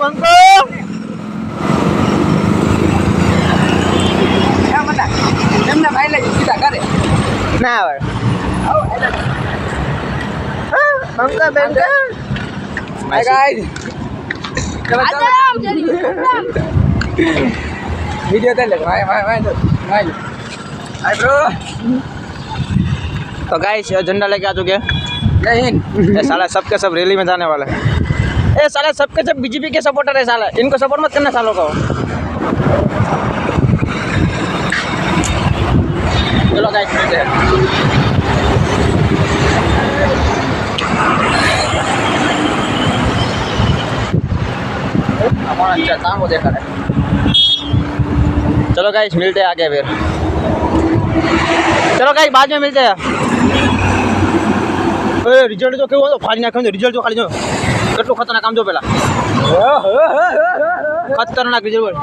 पंको ना आवड़े पंको पंको hi guys video दे ले भाई हाय ब्रो तो गाइस झंडा लेके आ चुके हैं जय हिंद ये साला सबके सब रैली में जाने वाले हैं ये साला सबके सब बीजेपी के सपोर्टर है साला इनको सपोर्ट मत करना सालों को चलो गाइस मिलते हैं हमारा अच्छा काम वो देखा है चलो गाइस मिलते हैं आगे फिर चलो गाइस बाद में मिलते हैं रिजल्ट तो केवो फाड़ी नाख्यो रिजल्ट तो खाली जो કેટલું ખતરનાક કામ જો પેલા ખતરનાક રિઝલ્ટ